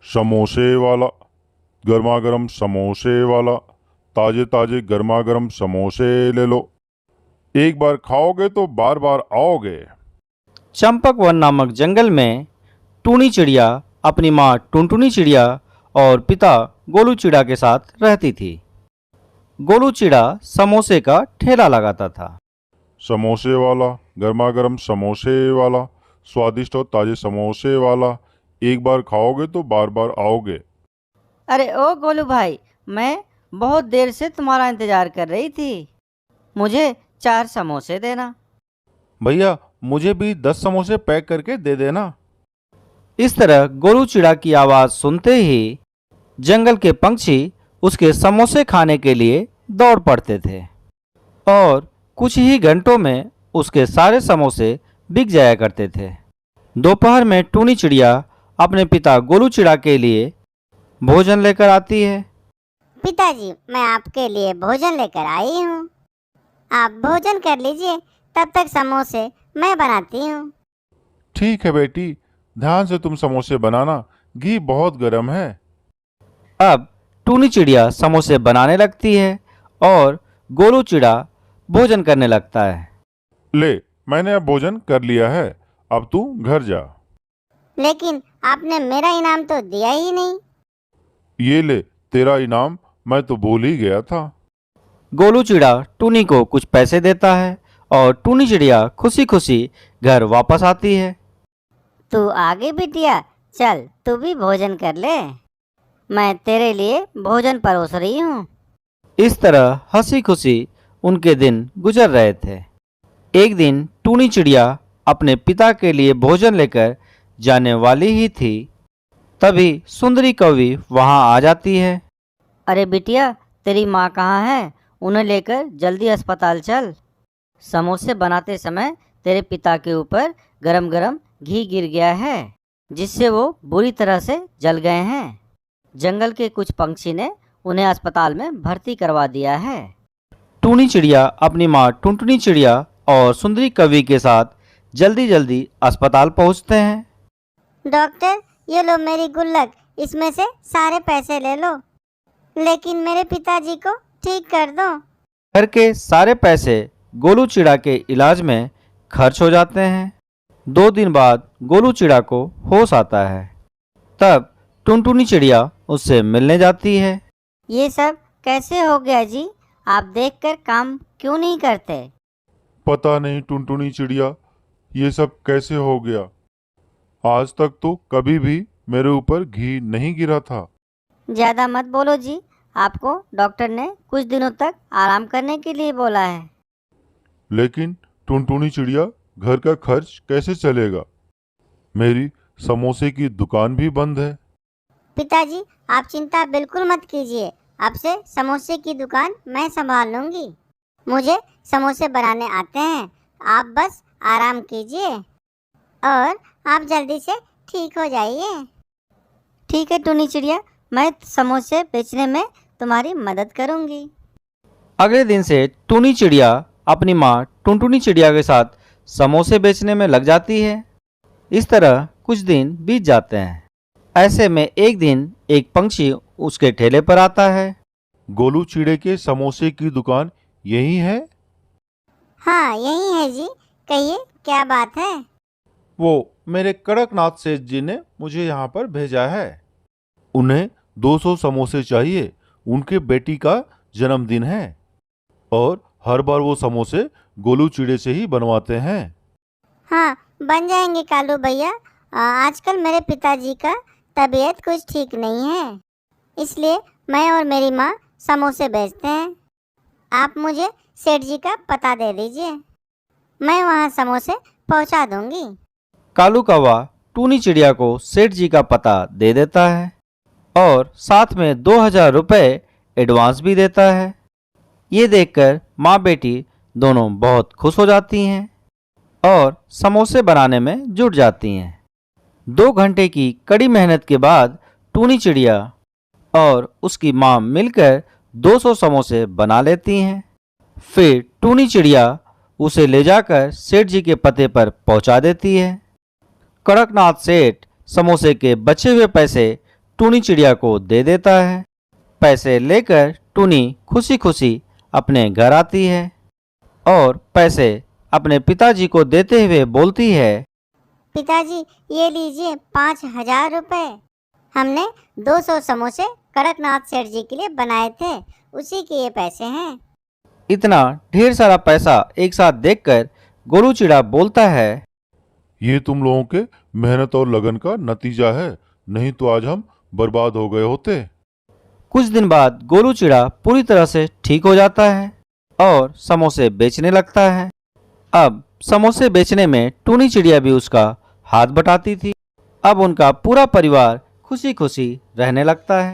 समोसे वाला, गर्मा गर्म समोसे वाला, ताजे ताजे गर्मा गर्म समोसे ले लो। एक बार खाओगे तो बार बार आओगे। चंपक वन नामक जंगल में टूनी चिड़िया अपनी माँ टुनटुनी चिड़िया और पिता गोलू चिड़ा के साथ रहती थी। गोलू चिड़ा समोसे का ठेला लगाता था। समोसे वाला, गर्मा गर्म समोसे वाला, स्वादिष्ट और ताजे समोसे वाला, एक बार खाओगे तो बार बार आओगे। अरे ओ गोलू भाई, मैं बहुत देर से तुम्हारा इंतजार कर रही थी। मुझे 4 समोसे देना। भैया मुझे भी 10 समोसे पैक करके दे देना। इस तरह गोलू चिड़ा की आवाज़ सुनते ही जंगल के पंछी उसके समोसे खाने के लिए दौड़ पड़ते थे और कुछ ही घंटों में उसके सारे समोसे बिक जाया करते थे। दोपहर में टूनी चिड़िया अपने पिता गोलू चिड़ा के लिए भोजन लेकर आती है। पिताजी, मैं आपके लिए भोजन लेकर आई हूँ। आप भोजन कर लीजिए, तब तक समोसे मैं बनाती हूँ। ठीक है बेटी, ध्यान से तुम समोसे बनाना, घी बहुत गर्म है। अब टूनी चिड़िया समोसे बनाने लगती है और गोलू चिड़ा भोजन करने लगता है। ले, मैंने अब भोजन कर लिया है, अब तू घर जा। लेकिन आपने मेरा इनाम तो दिया ही नहीं। ये ले तेरा इनाम, मैं तो भूल ही गया था। गोलू चिड़ा टूनी को कुछ पैसे देता है और टूनी चिड़िया खुशी खुशी घर वापस आती है। तू आगे बिटिया, चल तू भी भोजन कर ले। मैं तेरे लिए भोजन परोस रही हूँ। इस तरह हंसी खुशी उनके दिन गुजर रहे थे। एक दिन टूनी चिड़िया अपने पिता के लिए भोजन लेकर जाने वाली ही थी, तभी सुंदरी कौवी वहां आ जाती है। अरे बिटिया, तेरी माँ कहाँ है? उन्हें लेकर जल्दी अस्पताल चल। समोसे बनाते समय तेरे पिता के ऊपर गरम गरम घी गिर गया है, जिससे वो बुरी तरह से जल गए हैं। जंगल के कुछ पंछी ने उन्हें अस्पताल में भर्ती करवा दिया है। टूनी चिड़िया अपनी माँ टुनटुनी चिड़िया और सुंदरी कवि के साथ जल्दी जल्दी अस्पताल पहुंचते हैं। डॉक्टर, ये लो मेरी गुल्लक, इसमें से सारे पैसे ले लो, लेकिन मेरे पिताजी को ठीक कर दो। घर के सारे पैसे गोलू चिड़ा के इलाज में खर्च हो जाते हैं। 2 दिन बाद गोलू चिड़ा को होश आता है। तब टुनटुनी चिड़िया उससे मिलने जाती है। ये सब कैसे हो गया जी? आप देखकर काम क्यों नहीं करते? पता नहीं टुनटुनी चिड़िया, ये सब कैसे हो गया। आज तक तो कभी भी मेरे ऊपर घी नहीं गिरा था। ज़्यादा मत बोलो जी, आपको डॉक्टर ने कुछ दिनों तक आराम करने के लिए बोला है। लेकिन टुनटुनी चिड़िया, घर का खर्च कैसे चलेगा? मेरी समोसे की दुकान भी बंद है। पिताजी, आप चिंता बिल्कुल मत कीजिए, अब से समोसे की दुकान मैं संभाल लूँगी। मुझे समोसे बनाने आते हैं, आप बस आराम कीजिए और आप जल्दी से ठीक हो जाइए। ठीक है टूनी चिड़िया, मैं समोसे बेचने में तुम्हारी मदद करूँगी। अगले दिन से टूनी चिड़िया अपनी माँ टुनटुनी चिड़िया के साथ समोसे बेचने में लग जाती है। इस तरह कुछ दिन बीत जाते हैं। ऐसे में एक दिन एक पंछी उसके ठेले पर आता है। गोलू चिड़े के समोसे की दुकान यही है? हाँ, यही है जी, कहिए क्या बात है? वो मेरे कड़कनाथ सेठ जी ने मुझे यहाँ पर भेजा है। उन्हें 200 समोसे चाहिए, उनके बेटी का जन्मदिन है और हर बार वो समोसे गोलू चिड़े से ही बनवाते हैं। हाँ, बन जाएंगे कालू भैया। आजकल मेरे पिताजी का तबीयत कुछ ठीक नहीं है, इसलिए मैं और मेरी माँ समोसे बेचते हैं। आप मुझे सेठ जी का पता दे दीजिए, मैं वहाँ समोसे पहुँचा दूँगी। कालू कौवा टूनी चिड़िया को सेठ जी का पता दे देता है और साथ में 2000 रुपये एडवांस भी देता है। ये देखकर माँ बेटी दोनों बहुत खुश हो जाती हैं और समोसे बनाने में जुट जाती हैं। 2 घंटे की कड़ी मेहनत के बाद टूनी चिड़िया और उसकी माँ मिलकर 200 समोसे बना लेती हैं। फिर टूनी चिड़िया उसे ले जाकर सेठ जी के पते पर पहुंचा देती है। कड़कनाथ सेठ समोसे के बचे हुए पैसे टूनी चिड़िया को दे देता है। पैसे लेकर टूनी खुशी खुशी अपने घर आती है और पैसे अपने पिताजी को देते हुए बोलती है, पिताजी ये लीजिए 5,000 रुपए। हमने 200 समोसे कड़कनाथ सेठ जी के लिए बनाए थे, उसी के ये पैसे हैं। इतना ढेर सारा पैसा एक साथ देखकर गोलू चिड़ा बोलता है, ये तुम लोगों के मेहनत और लगन का नतीजा है, नहीं तो आज हम बर्बाद हो गए होते। कुछ दिन बाद गोलू चिड़ा पूरी तरह से ठीक हो जाता है और समोसे बेचने लगता है। अब समोसे बेचने में टूनी चिड़िया भी उसका हाथ बटाती थी। अब उनका पूरा परिवार खुशी खुशी रहने लगता है।